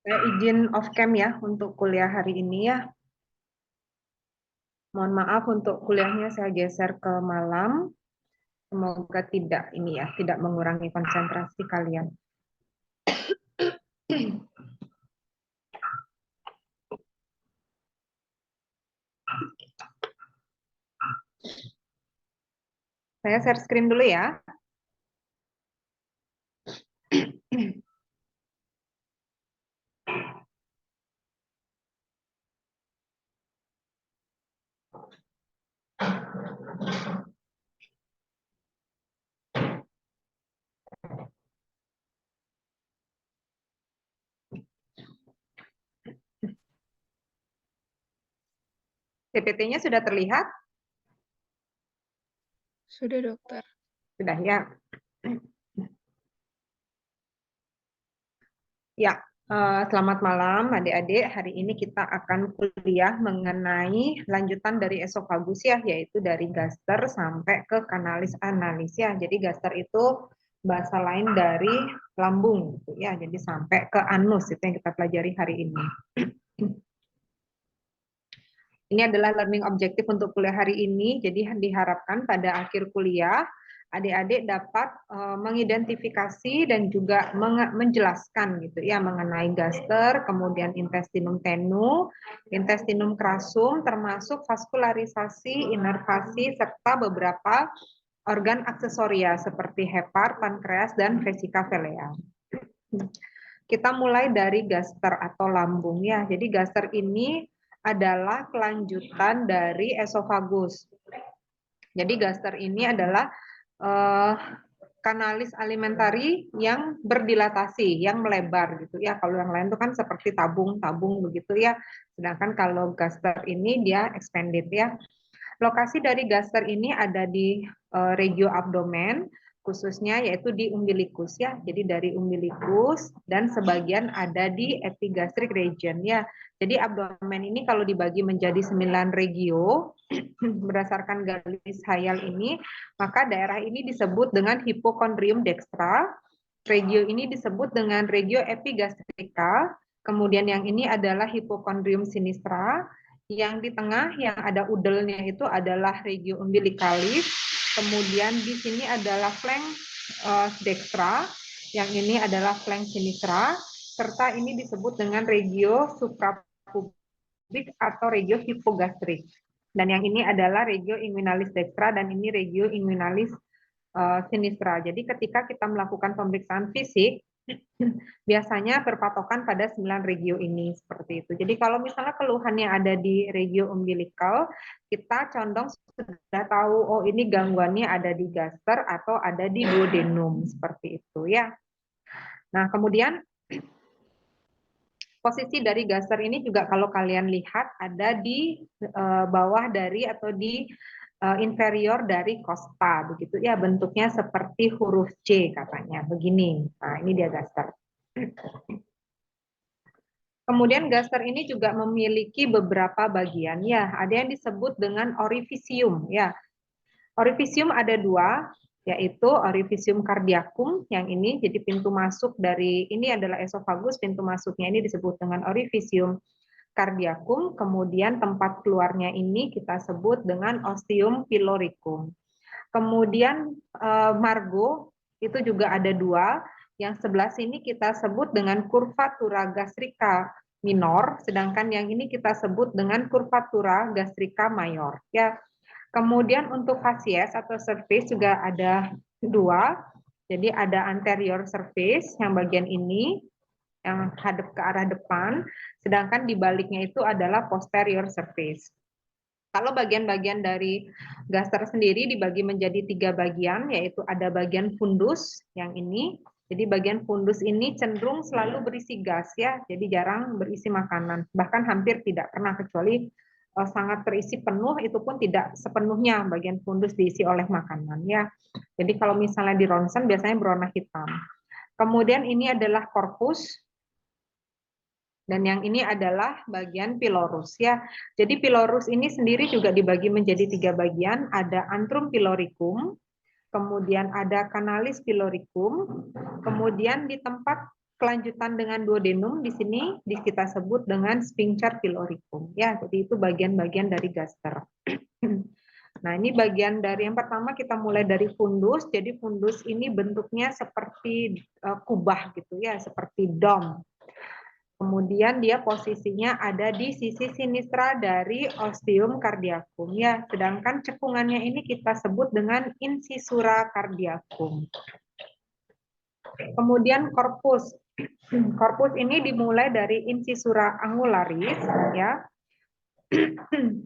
Saya izin off cam ya untuk kuliah hari ini ya. Mohon maaf untuk kuliahnya saya geser ke malam. Semoga tidak ini ya, tidak mengurangi konsentrasi kalian. Saya share screen dulu ya. PPT-nya sudah terlihat? Sudah, dokter. Sudah ya. Ya, selamat malam adik-adik. Hari ini kita akan kuliah mengenai lanjutan dari esofagus ya, yaitu dari gaster sampai ke kanalis analis ya. Jadi gaster itu bahasa lain dari lambung gitu ya. Jadi sampai ke anus itu yang kita pelajari hari ini. Ini adalah learning objective untuk kuliah hari ini. Jadi diharapkan pada akhir kuliah adik-adik dapat mengidentifikasi dan juga menjelaskan gitu ya mengenai gaster, kemudian intestinum tenu, intestinum crassum, termasuk vaskularisasi, inervasi serta beberapa organ aksesoria seperti hepar, pankreas dan vesika velea. Kita mulai dari gaster atau lambung ya. Jadi gaster ini adalah kelanjutan dari esofagus. Jadi gaster ini adalah kanalis alimentari yang berdilatasi, yang melebar gitu ya. Kalau yang lain itu kan seperti tabung-tabung begitu ya. Sedangkan kalau gaster ini dia expanded ya. Lokasi dari gaster ini ada di regio abdomen, khususnya yaitu di umbilikus ya. Jadi dari umbilikus dan sebagian ada di epigastric region ya. Jadi abdomen ini kalau dibagi menjadi 9 regio berdasarkan garis khayal ini, maka daerah ini disebut dengan hipokondrium dextra. Regio ini disebut dengan regio epigastrika. Kemudian yang ini adalah hipokondrium sinistra. Yang di tengah yang ada udelnya itu adalah regio umbilicalis. Kemudian di sini adalah flank dextra. Yang ini adalah flank sinistra. Serta ini disebut dengan regio suprapubik atau regio hipogastrik. Dan yang ini adalah regio inguinalis dextra dan ini regio inguinalis sinistra. Jadi ketika kita melakukan pemeriksaan fisik, biasanya berpatokan pada 9 regio ini seperti itu. Jadi kalau misalnya keluhannya ada di regio umbilical, kita condong sudah tahu oh ini gangguannya ada di gaster atau ada di duodenum seperti itu ya. Nah, kemudian posisi dari gaster ini juga kalau kalian lihat ada di bawah dari atau di inferior dari costa begitu ya, bentuknya seperti huruf C katanya begini. Nah, ini dia gaster. Kemudian gaster ini juga memiliki beberapa bagian ya. Ada yang disebut dengan orifisium ya. Orifisium ada dua, yaitu orifisium cardiacum yang ini jadi pintu masuk dari ini adalah esofagus, pintu masuknya ini disebut dengan orifisium cardiacum, kemudian tempat keluarnya ini kita sebut dengan ostium pyloricum. Kemudian margo itu juga ada dua, yang sebelah sini kita sebut dengan curvatura gastrica minor, sedangkan yang ini kita sebut dengan curvatura gastrica mayor. Ya, kemudian untuk facies atau surface juga ada dua, jadi ada anterior surface yang bagian ini yang hadap ke arah depan, sedangkan di baliknya itu adalah posterior surface. Kalau bagian-bagian dari gaster sendiri dibagi menjadi 3 bagian, yaitu ada bagian fundus yang ini. Jadi bagian fundus ini cenderung selalu berisi gas ya, jadi jarang berisi makanan. Bahkan hampir tidak pernah kecuali sangat terisi penuh, itu pun tidak sepenuhnya bagian fundus diisi oleh makanan ya. Jadi kalau misalnya di ronsen biasanya berwarna hitam. Kemudian ini adalah korpus. Dan yang ini adalah bagian pilorus ya. Jadi pilorus ini sendiri juga dibagi menjadi 3 bagian. Ada antrum piloricum, kemudian ada kanalis piloricum, kemudian di tempat kelanjutan dengan duodenum di sini kita sebut dengan sphincter pyloricum ya. Jadi itu bagian-bagian dari gaster. Nah, ini bagian dari yang pertama kita mulai dari fundus. Jadi fundus ini bentuknya seperti kubah gitu ya, seperti dom. Kemudian dia posisinya ada di sisi sinistra dari ostium cardiacum ya. Sedangkan cekungannya ini kita sebut dengan incisura cardiacum. Kemudian korpus. Korpus ini dimulai dari incisura angularis ya.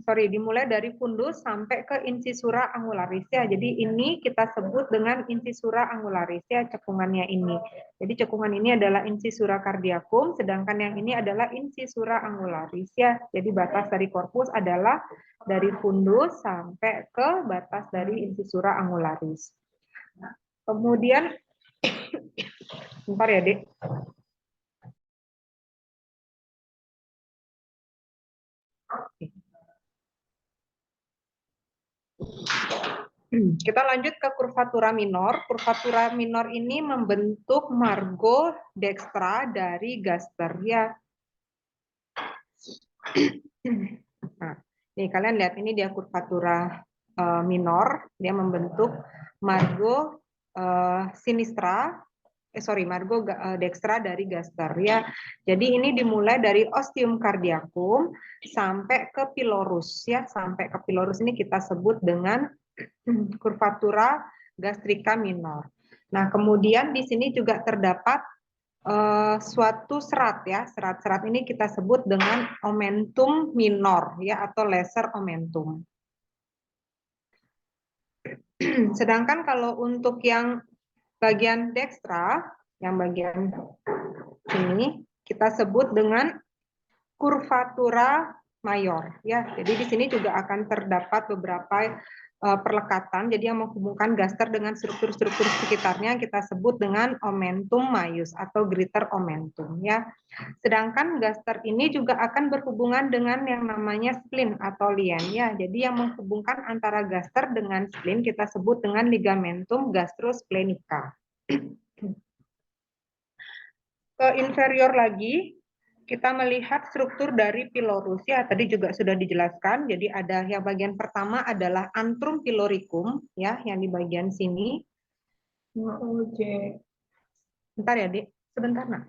Dimulai dari fundus sampai ke incisura angularis ya. Jadi ini kita sebut dengan incisura angularis ya, cekungannya ini. Jadi cekungan ini adalah incisura cardiacum, sedangkan yang ini adalah incisura angularis ya. Jadi batas dari korpus adalah dari fundus sampai ke batas dari incisura angularis. Kemudian bentar ya, Dek. Kita lanjut ke kurvatura minor. Kurvatura minor ini membentuk margo dextra dari gaster ya. Nah, nih kalian lihat ini dia kurvatura minor, dia membentuk margo sinistra. Margo dextra dari gaster ya. Jadi ini dimulai dari ostium cardiacum sampai ke pylorus ya, sampai ke pylorus ini kita sebut dengan kurvatura gastrika minor. Nah, kemudian di sini juga terdapat suatu serat ya, serat-serat ini kita sebut dengan omentum minor ya atau lesser omentum. Sedangkan kalau untuk yang bagian dextra, yang bagian ini kita sebut dengan kurvatura mayor ya. Jadi di sini juga akan terdapat beberapa perlekatan, jadi yang menghubungkan gaster dengan struktur-struktur sekitarnya kita sebut dengan omentum maius atau greater omentum ya. Sedangkan gaster ini juga akan berhubungan dengan yang namanya spleen atau lien ya. Jadi yang menghubungkan antara gaster dengan spleen kita sebut dengan ligamentum gastrosplenica. Ke inferior lagi kita melihat struktur dari pylorus ya, tadi juga sudah dijelaskan. Jadi ada yang bagian pertama adalah antrum pyloricum ya, yang di bagian sini. Bentar ya, Dik. Sebentar, Nak.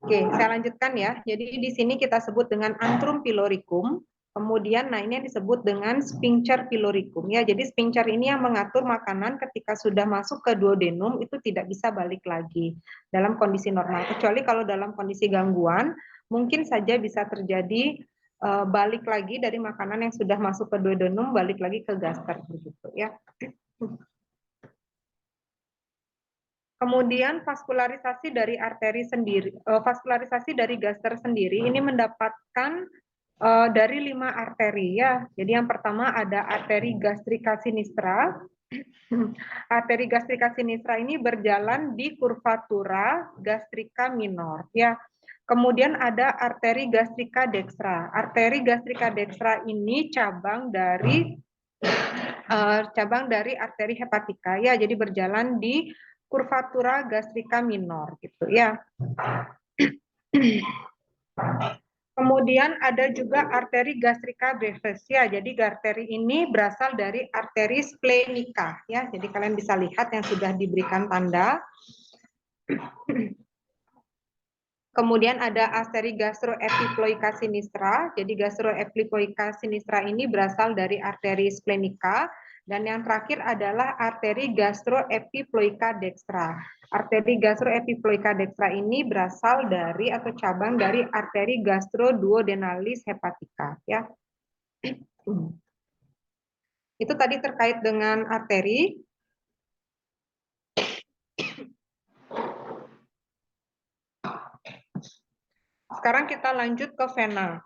Oke, saya lanjutkan ya. Jadi di sini kita sebut dengan antrum pyloricum. Kemudian, nah ini yang disebut dengan sphincter pyloricum ya. Jadi sphincter ini yang mengatur makanan ketika sudah masuk ke duodenum itu tidak bisa balik lagi dalam kondisi normal. Kecuali kalau dalam kondisi gangguan, mungkin saja bisa terjadi balik lagi dari makanan yang sudah masuk ke duodenum balik lagi ke gaster begitu ya. Kemudian vaskularisasi dari arteri sendiri, vaskularisasi dari gaster sendiri ini mendapatkan dari 5 arteri ya. Jadi yang pertama ada arteri gastrika sinistra. Arteri gastrika sinistra ini berjalan di kurvatura gastrika minor ya. Kemudian ada arteri gastrika dextra. Arteri gastrika dextra ini cabang dari arteri hepatika ya. Jadi berjalan di kurvatura gastrika minor gitu ya. Kemudian ada juga arteri gastrika brevis ya. Jadi arteri ini berasal dari arteri splenica ya. Jadi kalian bisa lihat yang sudah diberikan tanda. Kemudian ada arteri gastroepiploica sinistra. Jadi gastroepiploica sinistra ini berasal dari arteri splenica. Dan yang terakhir adalah arteri gastroepiploica dextra. Arteri gastroepiploica dextra ini berasal dari atau cabang dari arteri gastroduodenalis hepatica ya. Itu tadi terkait dengan arteri. Sekarang kita lanjut ke vena.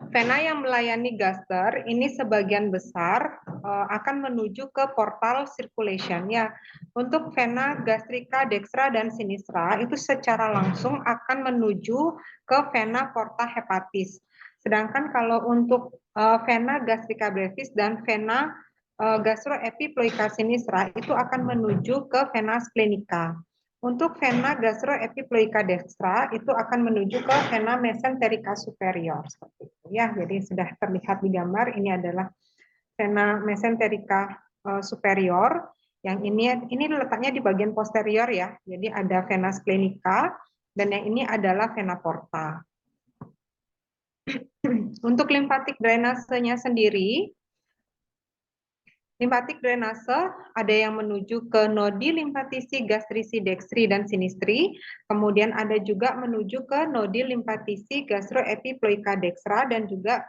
Vena yang melayani gaster ini sebagian besar akan menuju ke portal circulation ya. Untuk vena gastrika dextra dan sinistra itu secara langsung akan menuju ke vena porta hepatis. Sedangkan kalau untuk vena gastrica brevis dan vena gastroepiploica sinistra itu akan menuju ke vena splenica. Untuk vena gastroepiploica dextra itu akan menuju ke vena mesenterica superior seperti itu ya. Jadi sudah terlihat di gambar ini adalah vena mesenterica superior. Yang ini letaknya di bagian posterior ya. Jadi ada vena splenica dan yang ini adalah vena porta. Untuk limfatik drainasenya sendiri, limpatik drainase ada yang menuju ke nodi limfatisi gastrisi dextri dan sinistri, kemudian ada juga menuju ke nodi limfatisi gastroepiploica dextra dan juga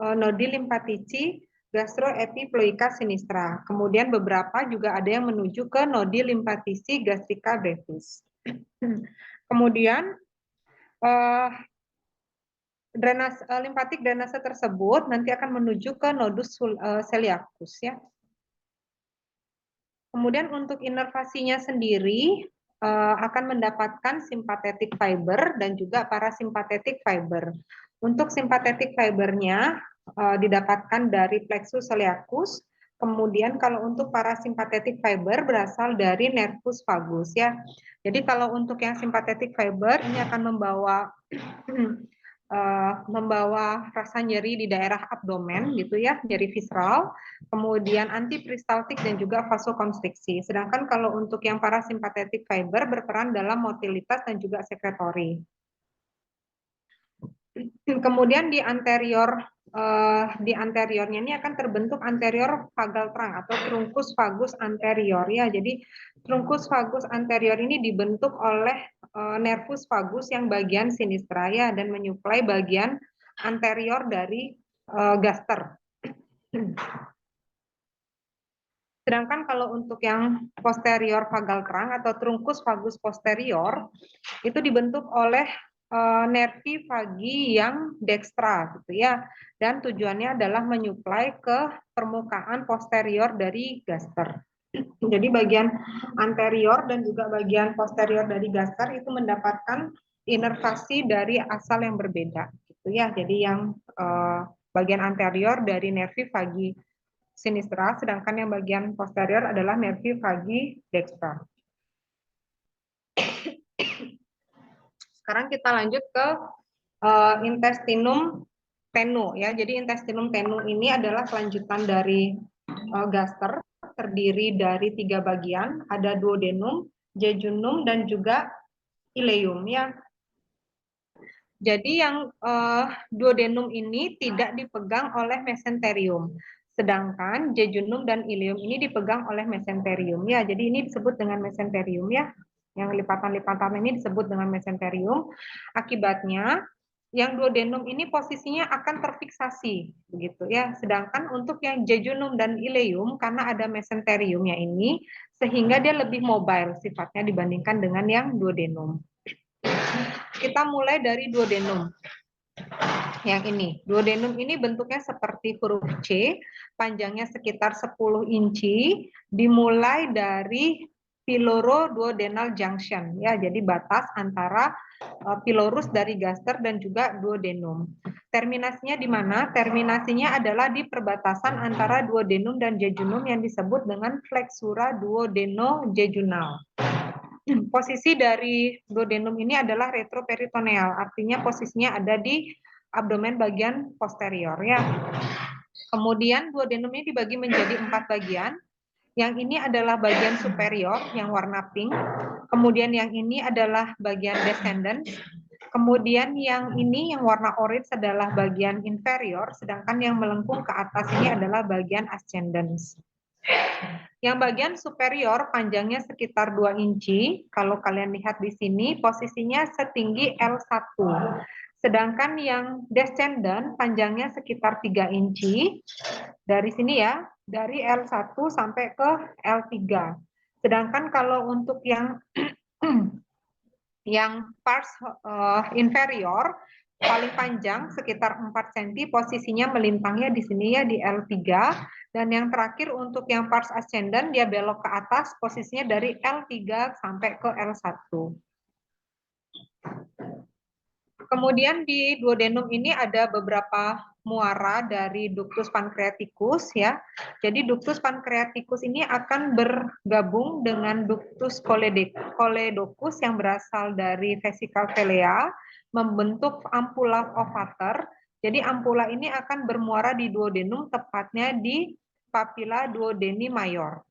nodi limfatisi gastroepiploica sinistra. Kemudian beberapa juga ada yang menuju ke nodi limfatisi gastrica brevis. Kemudian limpatik drainase tersebut nanti akan menuju ke nodus celiacus ya. Kemudian untuk inervasinya sendiri akan mendapatkan sympathetic fiber dan juga parasympathetic fiber. Untuk sympathetic fibernya didapatkan dari plexus celiacus. Kemudian kalau untuk parasympathetic fiber berasal dari nervus vagus ya. Jadi kalau untuk yang sympathetic fiber ini akan membawa rasa nyeri di daerah abdomen gitu ya, nyeri visceral, kemudian antiperistaltik dan juga vasokonstriksi. Sedangkan kalau untuk yang parasimpatetik fiber berperan dalam motilitas dan juga sekretori. Kemudian di anteriornya ini akan terbentuk anterior vagal trunk atau trunkus vagus anterior ya. Jadi trunkus vagus anterior ini dibentuk oleh nervus vagus yang bagian sinistra ya dan menyuplai bagian anterior dari gaster. Sedangkan kalau untuk yang posterior vagal trunk atau trunkus vagus posterior itu dibentuk oleh nervi vagi yang dextra gitu ya, dan tujuannya adalah menyuplai ke permukaan posterior dari gaster. Jadi bagian anterior dan juga bagian posterior dari gaster itu mendapatkan inervasi dari asal yang berbeda gitu ya. Jadi yang bagian anterior dari nervi vagi sinistra, sedangkan yang bagian posterior adalah nervi vagi dextra. Sekarang kita lanjut ke intestinum tenu ya. Jadi intestinum tenu ini adalah kelanjutan dari gaster, terdiri dari 3 bagian, ada duodenum, jejunum dan juga ileum ya. Jadi yang duodenum ini tidak dipegang oleh mesenterium, sedangkan jejunum dan ileum ini dipegang oleh mesenterium ya. Jadi ini disebut dengan mesenterium ya. Yang lipatan-lipatan ini disebut dengan mesenterium. Akibatnya yang duodenum ini posisinya akan terfiksasi begitu ya. Sedangkan untuk yang jejunum dan ileum karena ada mesenteriumnya ini sehingga dia lebih mobile sifatnya dibandingkan dengan yang duodenum. Kita mulai dari duodenum. Yang ini, duodenum ini bentuknya seperti huruf C, panjangnya sekitar 10 inci, dimulai dari piloro-duodenal junction ya, jadi batas antara pilorus dari gaster dan juga duodenum. Terminasinya di mana? Terminasinya adalah di perbatasan antara duodenum dan jejunum yang disebut dengan flexura duodeno-jejunal. Posisi dari duodenum ini adalah retroperitoneal, artinya posisinya ada di abdomen bagian posterior ya. Kemudian duodenum ini dibagi menjadi 4 bagian. Yang ini adalah bagian superior yang warna pink. Kemudian yang ini adalah bagian descendant. Kemudian yang ini yang warna orange adalah bagian inferior, sedangkan yang melengkung ke atas ini adalah bagian ascendens. Yang bagian superior panjangnya sekitar 2 inci. Kalau kalian lihat di sini posisinya setinggi L1. Sedangkan yang descendant panjangnya sekitar 3 inci. Dari sini ya, dari L1 sampai ke L3. Sedangkan kalau untuk yang pars inferior paling panjang sekitar 4 cm, posisinya melintangnya di sini ya di L3. Dan yang terakhir untuk yang pars ascendant dia belok ke atas, posisinya dari L3 sampai ke L1. Kemudian di duodenum ini ada beberapa muara dari ductus pancreaticus ya. Jadi ductus pancreaticus ini akan bergabung dengan ductus choledocus yang berasal dari vesical vilea membentuk ampula ovater. Jadi ampula ini akan bermuara di duodenum tepatnya di papilla duodeni mayor.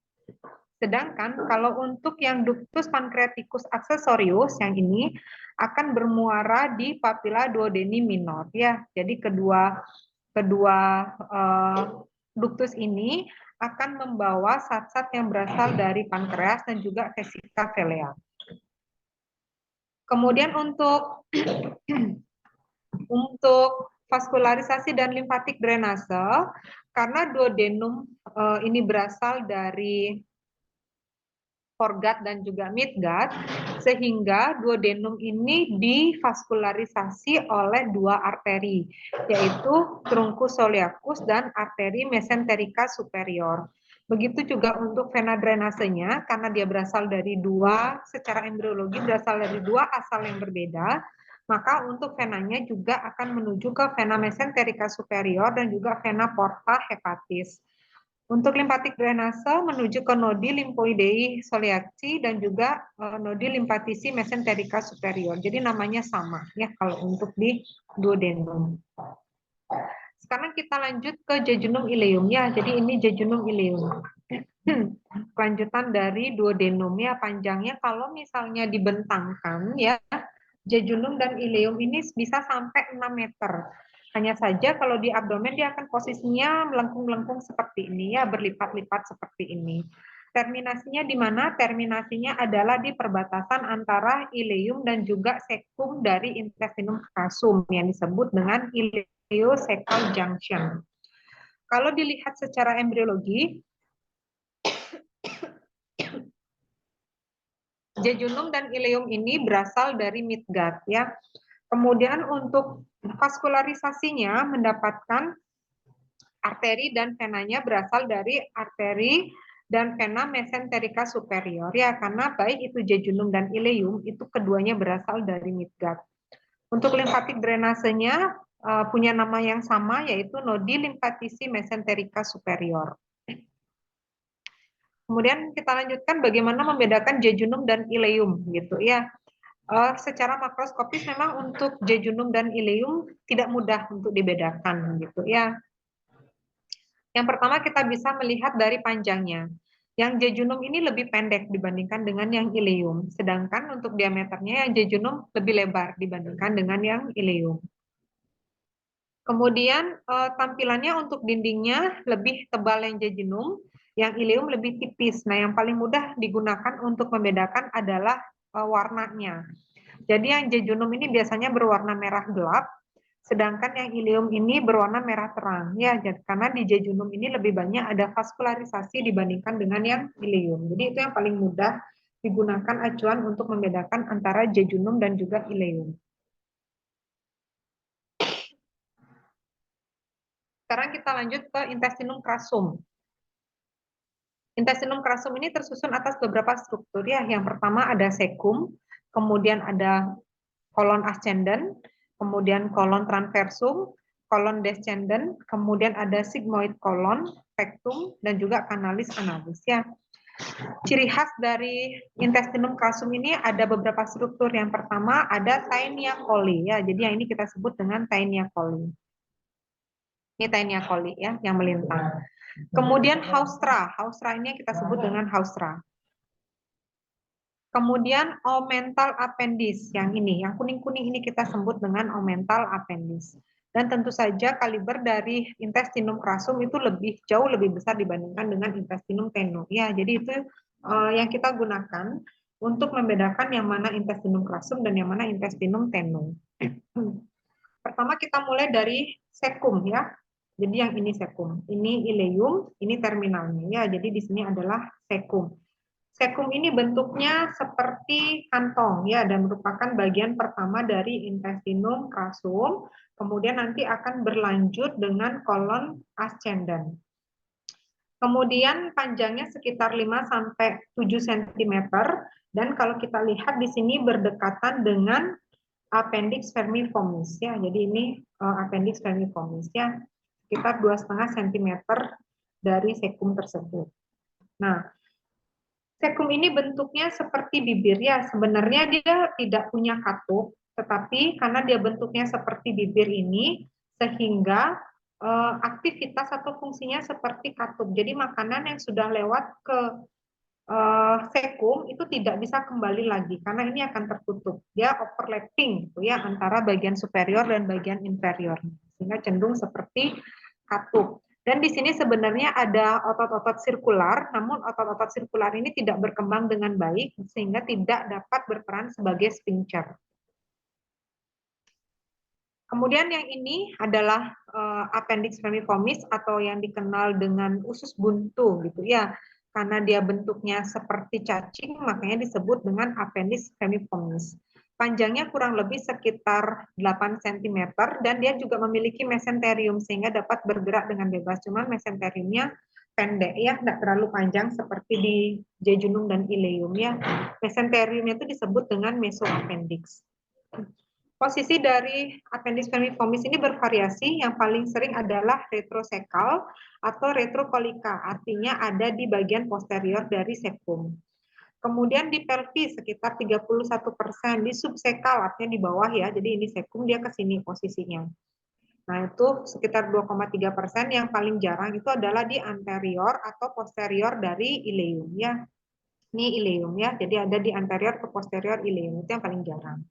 Sedangkan kalau untuk yang ductus pancreaticus accessorius yang ini akan bermuara di papilla duodeni minor ya. Jadi kedua ductus ini akan membawa zat-zat yang berasal dari pankreas dan juga vesika vilea. Kemudian untuk vaskularisasi dan limfatik drainase, karena duodenum ini berasal dari foregut dan juga midgut, sehingga duodenum ini divaskularisasi oleh dua arteri, yaitu truncus soleacus dan arteri mesenterica superior. Begitu juga untuk vena drainasenya, karena dia berasal dari dua, secara embriologi berasal dari dua asal yang berbeda, maka untuk venanya juga akan menuju ke vena mesenterica superior dan juga vena porta hepatis. Untuk limfatik drainase menuju ke nodi limfoidei soleaci dan juga nodi limfatisi mesenterica superior. Jadi namanya sama ya kalau untuk di duodenum. Sekarang kita lanjut ke jejunum ileum ya. Jadi ini jejunum ileum. Kelanjutan dari duodenum ya, panjangnya kalau misalnya dibentangkan ya, jejunum dan ileum ini bisa sampai 6 meter. Hanya saja kalau di abdomen dia akan posisinya melengkung-melengkung seperti ini ya, berlipat-lipat seperti ini. Terminasinya di mana? Terminasinya adalah di perbatasan antara ileum dan juga sekum dari intestinum crassum yang disebut dengan ileocecal junction. Kalau dilihat secara embriologi, jejunum dan ileum ini berasal dari midgut ya. Kemudian untuk vaskularisasinya mendapatkan arteri dan venanya berasal dari arteri dan vena mesenterica superior ya, karena baik itu jejunum dan ileum itu keduanya berasal dari midgut. Untuk limfatik drainasenya punya nama yang sama yaitu nodi limfatisi mesenterica superior. Kemudian kita lanjutkan bagaimana membedakan jejunum dan ileum gitu ya. Secara makroskopis memang untuk jejunum dan ileum tidak mudah untuk dibedakan gitu ya. Yang pertama kita bisa melihat dari panjangnya. Yang jejunum ini lebih pendek dibandingkan dengan yang ileum, sedangkan untuk diameternya yang jejunum lebih lebar dibandingkan dengan yang ileum. Kemudian tampilannya untuk dindingnya lebih tebal yang jejunum, yang ileum lebih tipis. Nah, yang paling mudah digunakan untuk membedakan adalah warnanya. Jadi yang jejunum ini biasanya berwarna merah gelap, sedangkan yang ileum ini berwarna merah terang. Ya, karena di jejunum ini lebih banyak ada vaskularisasi dibandingkan dengan yang ileum. Jadi itu yang paling mudah digunakan acuan untuk membedakan antara jejunum dan juga ileum. Sekarang kita lanjut ke intestinum crassum. Intestinum crassum ini tersusun atas beberapa struktur ya. Yang pertama ada sekum, kemudian ada kolon ascendent, kemudian kolon transversum, kolon descendent, kemudian ada sigmoid kolon, pectum, dan juga canalis analis ya. Ciri khas dari intestinum crassum ini ada beberapa struktur. Yang pertama ada Taenia coli ya. Jadi yang ini kita sebut dengan Taenia coli. Ini Taenia coli ya yang melintang. Kemudian haustra. Haustra ini kita sebut dengan haustra. Kemudian omental appendis yang ini, yang kuning-kuning ini kita sebut dengan omental appendis. Dan tentu saja kaliber dari intestinum crassum itu jauh lebih besar dibandingkan dengan intestinum tenue. Ya, jadi itu yang kita gunakan untuk membedakan yang mana intestinum crassum dan yang mana intestinum tenue. Pertama kita mulai dari sekum ya. Jadi yang ini sekum, ini ileum, ini terminalnya ya. Jadi di sini adalah sekum. Sekum ini bentuknya seperti kantong ya dan merupakan bagian pertama dari intestinum crassum. Kemudian nanti akan berlanjut dengan kolon ascendent. Kemudian panjangnya sekitar 5 sampai 7 cm dan kalau kita lihat di sini berdekatan dengan appendix vermiformis ya. Jadi ini appendix vermiformis ya, sekitar 2,5 cm dari sekum tersebut. Nah, sekum ini bentuknya seperti bibir ya. Sebenarnya dia tidak punya katup, tetapi karena dia bentuknya seperti bibir ini, sehingga aktivitas atau fungsinya seperti katup. Jadi makanan yang sudah lewat ke sekum itu tidak bisa kembali lagi karena ini akan tertutup. Dia overlapping gitu ya antara bagian superior dan bagian inferior, sehingga cenderung seperti katup. Dan di sini sebenarnya ada otot-otot sirkular, namun otot-otot sirkular ini tidak berkembang dengan baik sehingga tidak dapat berperan sebagai sphincter. Kemudian yang ini adalah appendix vermiformis atau yang dikenal dengan usus buntu gitu ya. Karena dia bentuknya seperti cacing, makanya disebut dengan appendix vermiformis. Panjangnya kurang lebih sekitar 8 cm dan dia juga memiliki mesenterium sehingga dapat bergerak dengan bebas. Cuman mesenteriumnya pendek ya, tidak terlalu panjang seperti di jejunum dan ileum ya. Mesenteriumnya itu disebut dengan mesoappendix. Posisi dari appendix vermiformis ini bervariasi, yang paling sering adalah retrosekal atau retrokolika, artinya ada di bagian posterior dari sekum. Kemudian di pelvis sekitar 31%, di subsekal artinya di bawah ya, jadi ini sekum dia ke sini posisinya. Nah itu sekitar 2,3%, yang paling jarang itu adalah di anterior atau posterior dari ileum ya. Ini ileum ya, jadi ada di anterior ke posterior ileum, itu yang paling jarang.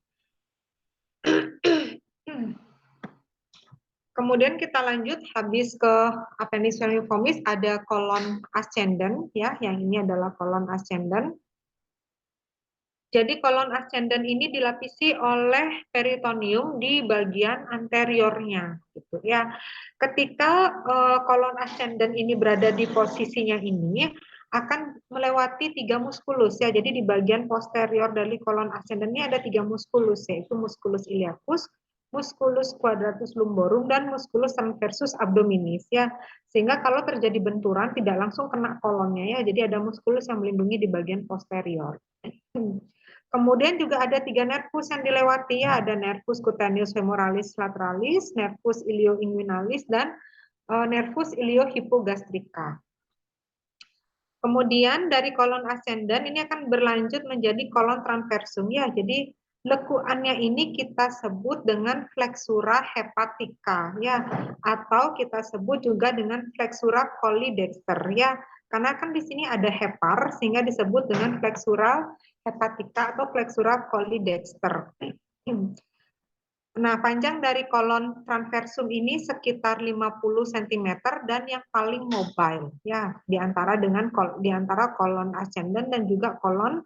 Kemudian kita lanjut, habis ke appendix vermiformis ada kolon ascendent ya, yang ini adalah kolon ascendent. Jadi kolon ascendent ini dilapisi oleh peritoneum di bagian anteriornya gitu ya. Ketika kolon ascendent ini berada di posisinya ini akan melewati 3 muskulus ya. Jadi di bagian posterior dari kolon ascendent ini ada 3 muskulus, yaitu musculus iliacus, musculus quadratus lumborum, dan musculus transversus abdominis ya. Sehingga kalau terjadi benturan tidak langsung kena kolonnya ya. Jadi ada muskulus yang melindungi di bagian posterior. Kemudian juga ada 3 nervus yang dilewati ya, ada nervus cutaneus femoralis lateralis, nervus ilioinguinalis, dan nervus iliohipogastrika. Kemudian dari kolon ascendent ini akan berlanjut menjadi kolon transversum ya. Jadi lekuannya ini kita sebut dengan flexura hepatica ya, atau kita sebut juga dengan flexura cholidexter ya. Karena kan di sini ada hepar sehingga disebut dengan flexura hepatica atau flexura cholidexter. Nah, panjang dari kolon transversum ini sekitar 50 cm dan yang paling mobile ya, di antara kolon ascendent dan juga kolon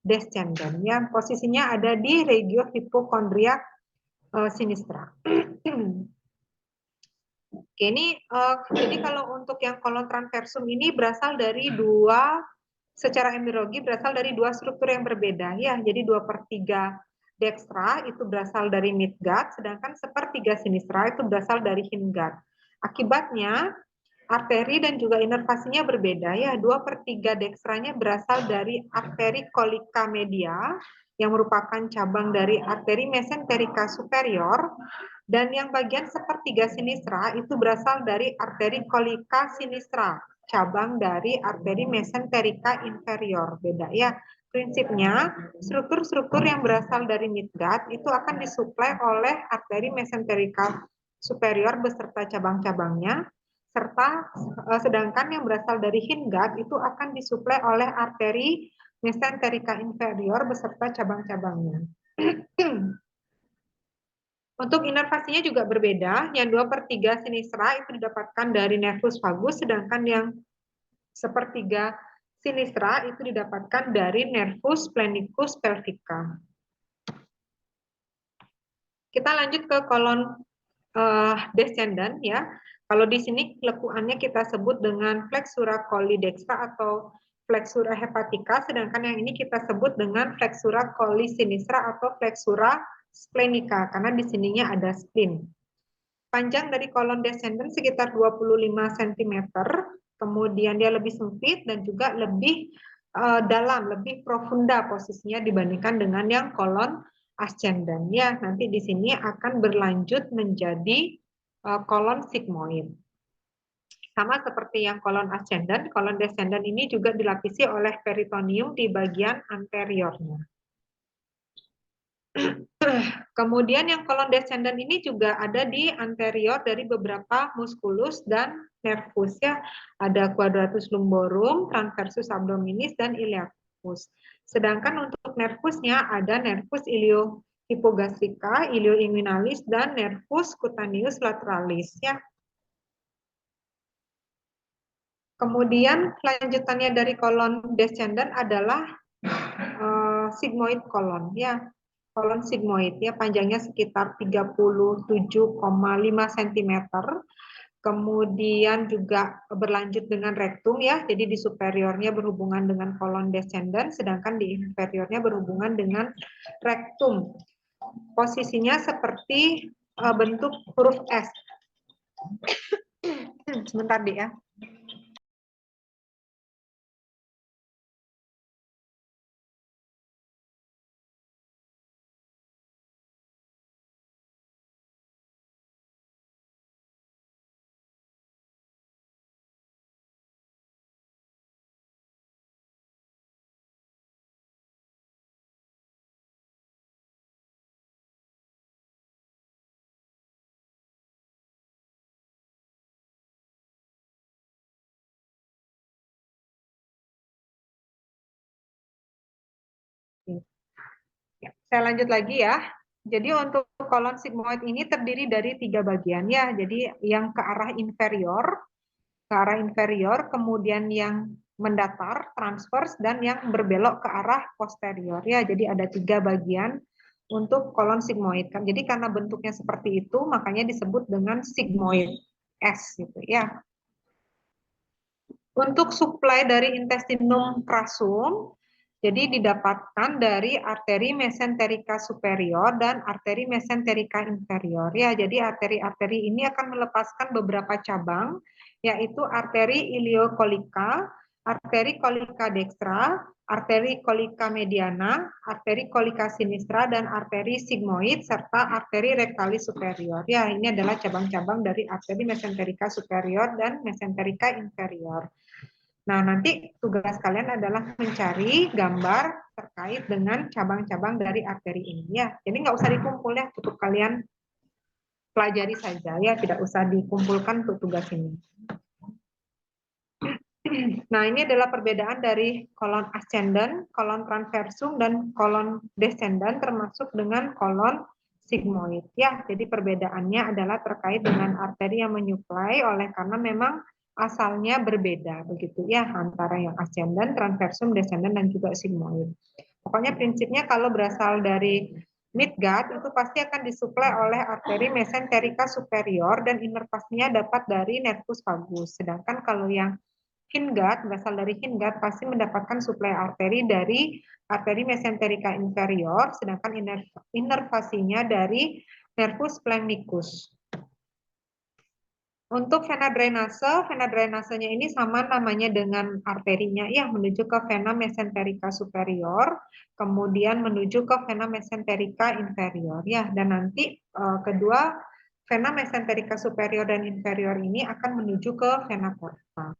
descendant ya. Posisinya ada di regio hipokondria sinistra. Oke, ini jadi kalau untuk yang kolon transversum ini berasal dari secara embryologi berasal dari 2 struktur yang berbeda ya. Jadi 2/3 dextra itu berasal dari midgut, sedangkan 1/3 sinistra itu berasal dari hindgut. Akibatnya arteri dan juga inervasinya berbeda ya. 2/3 dextranya berasal dari arteri colica media yang merupakan cabang dari arteri mesenterica superior, dan yang bagian 1/3 sinistra itu berasal dari arteri colica sinistra, cabang dari arteri mesenterica inferior. Beda ya. Prinsipnya, struktur-struktur yang berasal dari midgut itu akan disuplai oleh arteri mesenterica superior beserta cabang-cabangnya, serta sedangkan yang berasal dari hindgut itu akan disuplai oleh arteri mesenterica inferior beserta cabang-cabangnya. Untuk inervasinya juga berbeda, yang 2/3 sinistra itu didapatkan dari nervus vagus, sedangkan yang 1/3 sinistra itu didapatkan dari nervus spleniccus pelvica. Kita lanjut ke kolon descendant ya. Kalau di sini lekuannya kita sebut dengan flexura cholidextra atau flexura hepatica, sedangkan yang ini kita sebut dengan flexura colisinistra atau flexura splenica, karena di sininya ada spleen. Panjang dari kolon descendant sekitar 25 cm, kemudian dia lebih sempit dan juga lebih dalam, lebih profunda posisinya dibandingkan dengan yang kolon ascendant ya. Nanti di sini akan berlanjut menjadi kolon sigmoid. Sama seperti yang kolon ascendant, kolon descendant ini juga dilapisi oleh peritoneum di bagian anteriornya. Kemudian yang kolon descendant ini juga ada di anterior dari beberapa musculus dan nervus ya. Ada quadratus lumborum, transversus abdominis, dan iliacus. Sedangkan untuk nervusnya ada nervus iliohipogastrica, ilioinguinalis, dan nervus cutaneus lateralis ya. Kemudian lanjutannya dari kolon descendant adalah sigmoid kolon ya. Kolon sigmoid ya, panjangnya sekitar 37,5 cm. Kemudian juga berlanjut dengan rektum ya. Jadi di superiornya berhubungan dengan kolon descendant, sedangkan di inferiornya berhubungan dengan rektum. Posisinya seperti bentuk huruf S. Sebentar deh ya. Ya, saya lanjut lagi ya. Jadi untuk kolon sigmoid ini terdiri dari 3 bagian ya. Jadi yang ke arah inferior, kemudian yang mendatar, transverse, dan yang berbelok ke arah posterior ya. Jadi ada 3 bagian untuk kolon sigmoid. Jadi karena bentuknya seperti itu, makanya disebut dengan sigmoid S gitu ya. Untuk suplai dari intestinum crassum, jadi didapatkan dari arteri mesenterica superior dan arteri mesenterica inferior. Ya, jadi arteri-arteri ini akan melepaskan beberapa cabang, yaitu arteri iliokolika, arteri kolika dextra, arteri kolika mediana, arteri kolika sinistra, dan arteri sigmoid, serta arteri rectalis superior. Ya, ini adalah cabang-cabang dari arteri mesenterica superior dan mesenterica inferior. Nah, nanti tugas kalian adalah mencari gambar terkait dengan cabang-cabang dari arteri ini ya. Jadi nggak usah dikumpul ya, cukup kalian pelajari saja ya, tidak usah dikumpulkan untuk tugas ini. Nah, ini adalah perbedaan dari kolon ascendant, kolon transversum, dan kolon descendant termasuk dengan kolon sigmoid ya. Jadi perbedaannya adalah terkait dengan arteri yang menyuplai oleh karena memang asalnya berbeda begitu ya antara yang ascendant, transversum, descendant, dan juga sigmoid. Pokoknya prinsipnya kalau berasal dari midgut itu pasti akan disuplai oleh arteri mesenterica superior dan inervasinya dapat dari nervus vagus. Sedangkan kalau yang hindgut, berasal dari hindgut, pasti mendapatkan suplai arteri dari arteri mesenterica inferior, sedangkan inervasinya dari nervus spleniccus. Untuk vena drainasenya ini sama namanya dengan arterinya, ya menuju ke vena mesenterica superior, kemudian menuju ke vena mesenterica inferior, ya. Dan nanti kedua vena mesenterica superior dan inferior ini akan menuju ke vena porta.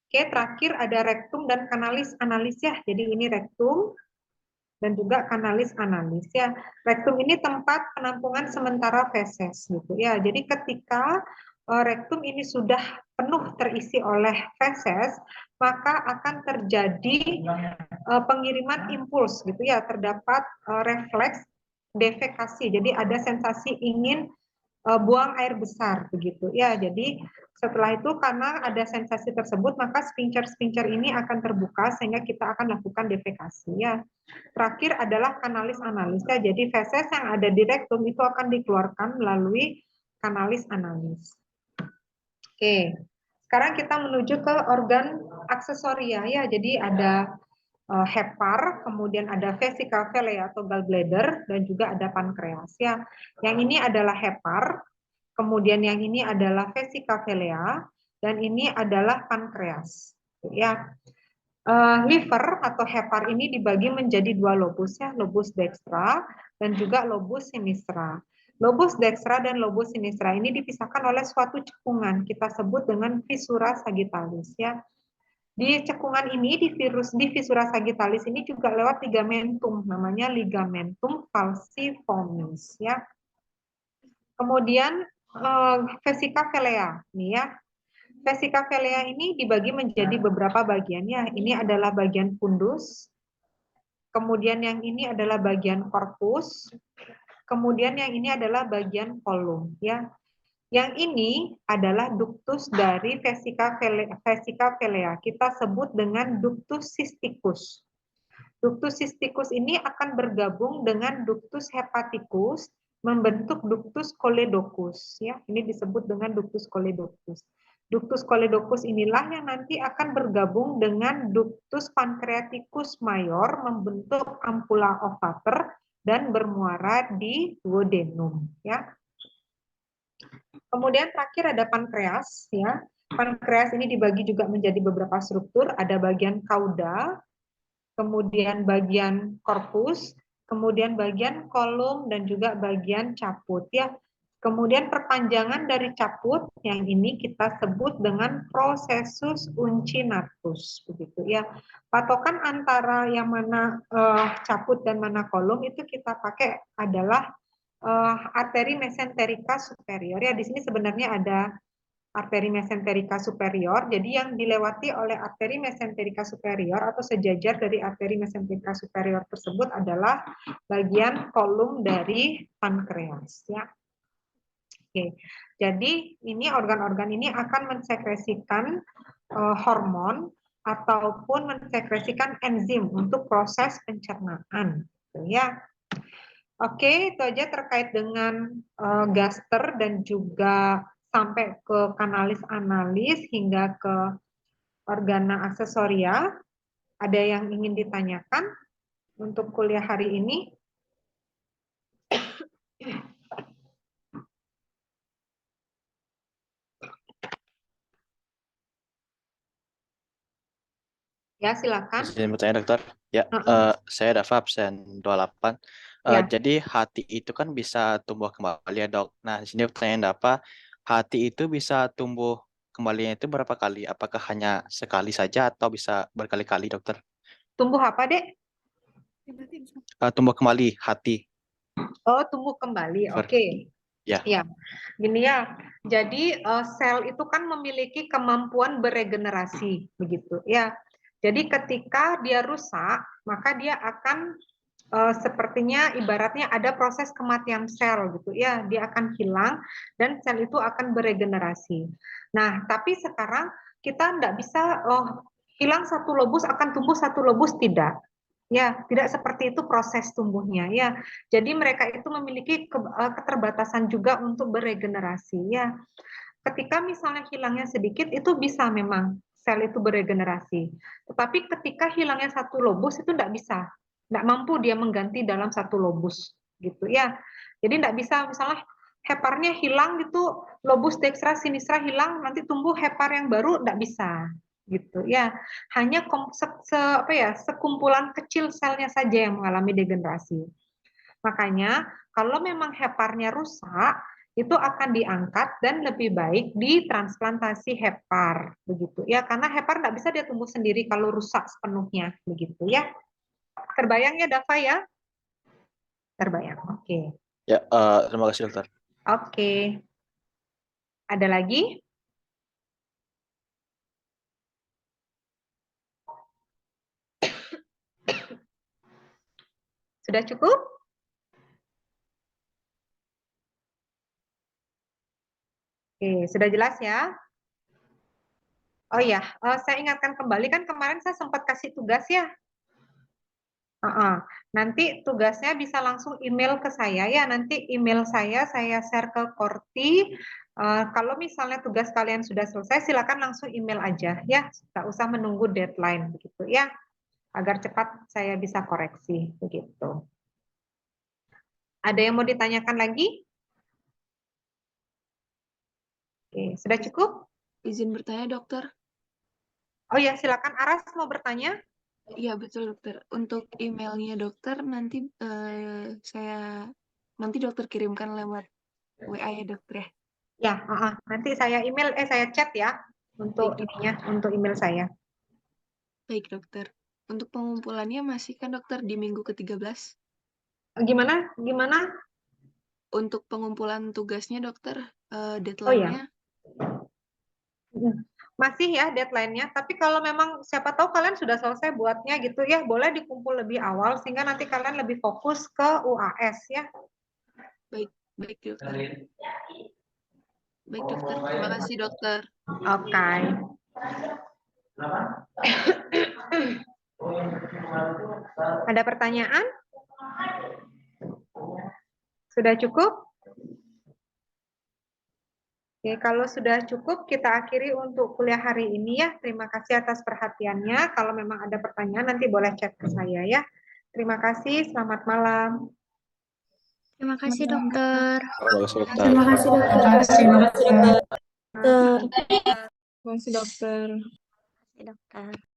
Oke, terakhir ada rektum dan kanalis analis ya. Jadi ini rektum dan juga kanalis analis ya. Rektum ini tempat penampungan sementara feses gitu ya. Jadi ketika rektum ini sudah penuh terisi oleh feses, maka akan terjadi pengiriman impuls gitu ya. Terdapat refleks defekasi. Jadi ada sensasi ingin buang air besar begitu ya. Jadi setelah itu karena ada sensasi tersebut maka sphincter ini akan terbuka sehingga kita akan lakukan defekasi ya. Terakhir adalah kanalis analis ya. Jadi feses yang ada di rektum itu akan dikeluarkan melalui kanalis analis. Oke. Sekarang kita menuju ke organ aksesoria ya. Jadi ada hepar, kemudian ada vesica velea atau gallbladder, dan juga ada pankreas ya. Yang ini adalah hepar, kemudian yang ini adalah vesica velea, dan ini adalah pankreas. Ya. Liver atau hepar ini dibagi menjadi dua lobus ya, lobus dextra dan juga lobus sinistra. Lobus dextra dan lobus sinistra ini dipisahkan oleh suatu cekungan, kita sebut dengan fissura sagittalis ya. Di cekungan ini di fissura sagittalis ini juga lewat ligamentum, namanya ligamentum falciformis ya. Kemudian vesica velea nih ya. Vesica velea ini dibagi menjadi beberapa bagian ya. Ini adalah bagian fundus, kemudian yang ini adalah bagian korpus, kemudian yang ini adalah bagian kolum ya. Yang ini adalah ductus dari vesica velea. Kita sebut dengan ductus cysticus. Ductus cysticus ini akan bergabung dengan ductus hepaticus membentuk ductus choledocus ya. Ini disebut dengan ductus choledocus. Ductus choledocus inilah yang nanti akan bergabung dengan ductus pancreaticus mayor membentuk ampula ovater dan bermuara di duodenum ya. Kemudian terakhir ada pankreas ya. Pankreas ini dibagi juga menjadi beberapa struktur, ada bagian kauda, kemudian bagian korpus, kemudian bagian kolum dan juga bagian caput ya. Kemudian perpanjangan dari caput yang ini kita sebut dengan processus uncinatus begitu ya. Patokan antara yang mana caput dan mana kolum itu kita pakai adalah arteri mesenterica superior ya. Di sini sebenarnya ada arteri mesenterica superior. Jadi yang dilewati oleh arteri mesenterica superior atau sejajar dari arteri mesenterica superior tersebut adalah bagian kolum dari pankreas ya. Oke. Jadi ini organ-organ ini akan mensekresikan hormon ataupun mensekresikan enzim untuk proses pencernaan ya. Oke, itu aja terkait dengan gaster dan juga sampai ke kanalis analis hingga ke organa aksesoria. Ada yang ingin ditanyakan untuk kuliah hari ini? Ya, silakan. Izin bertanya dokter. Ya, saya Dava absen 28. Ya. Jadi hati itu kan bisa tumbuh kembali ya dok. Nah di sini pertanyaan Dava, hati itu bisa tumbuh kembalinya itu berapa kali? Apakah hanya sekali saja atau bisa berkali-kali dokter? Tumbuh apa, Dek? Tumbuh kembali hati. Oh, tumbuh kembali. Oke. Ya. Ya, gini ya. Jadi sel itu kan memiliki kemampuan beregenerasi, begitu ya. Jadi ketika dia rusak, maka dia akan sepertinya ibaratnya ada proses kematian sel gitu ya, dia akan hilang dan sel itu akan beregenerasi. Nah, tapi sekarang kita tidak bisa hilang satu lobus akan tumbuh satu lobus, tidak. Ya, tidak seperti itu proses tumbuhnya ya. Jadi mereka itu memiliki keterbatasan juga untuk beregenerasi ya. Ketika misalnya hilangnya sedikit itu bisa memang sel itu beregenerasi. Tetapi ketika hilangnya satu lobus itu tidak bisa. Tidak mampu dia mengganti dalam satu lobus gitu ya. Jadi tidak bisa misalnya heparnya hilang gitu, lobus dextra sinistra hilang, nanti tumbuh hepar yang baru, tidak bisa gitu ya. Hanya sekumpulan kecil selnya saja yang mengalami degenerasi. Makanya kalau memang heparnya rusak, itu akan diangkat dan lebih baik ditransplantasi hepar begitu ya, karena hepar nggak bisa dia tumbuh sendiri kalau rusak sepenuhnya begitu ya. Terbayang ya Dava ya? Terbayang. Oke. Ya, terima kasih dokter. Oke. Ada lagi? Sudah cukup? Oke, sudah jelas ya? Oh ya, saya ingatkan kembali kan kemarin saya sempat kasih tugas ya. Nanti tugasnya bisa langsung email ke saya ya. Nanti email saya share ke Korti. Kalau misalnya tugas kalian sudah selesai, silakan langsung email aja ya. Tidak usah menunggu deadline begitu ya. Agar cepat saya bisa koreksi begitu. Ada yang mau ditanyakan lagi? Oke, sudah cukup? Izin bertanya dokter. Oh ya, silakan Aras mau bertanya. Iya betul dokter. Untuk emailnya dokter nanti nanti dokter kirimkan lewat WA ya dokter ya. Ya, nanti saya chat ya untuk Baik, ininya, untuk email saya. Baik dokter. Untuk pengumpulannya masih kan dokter di minggu ke-13? Gimana? Gimana? Untuk pengumpulan tugasnya dokter, Oh ya, deadline-nya masih ya deadline-nya. Tapi kalau memang siapa tahu kalian sudah selesai buatnya gitu ya, boleh dikumpul lebih awal sehingga nanti kalian lebih fokus ke UAS ya. baik dokter. Baik dokter, terima kasih dokter. Oke. Ada pertanyaan? Sudah cukup? Oke, kalau sudah cukup, kita akhiri untuk kuliah hari ini ya. Terima kasih atas perhatiannya. Kalau memang ada pertanyaan, nanti boleh chat ke saya ya. Terima kasih, selamat malam. Terima kasih dokter. Terima kasih, dokter. Terima kasih dokter. Terima Terima kasih dokter. kasih dokter.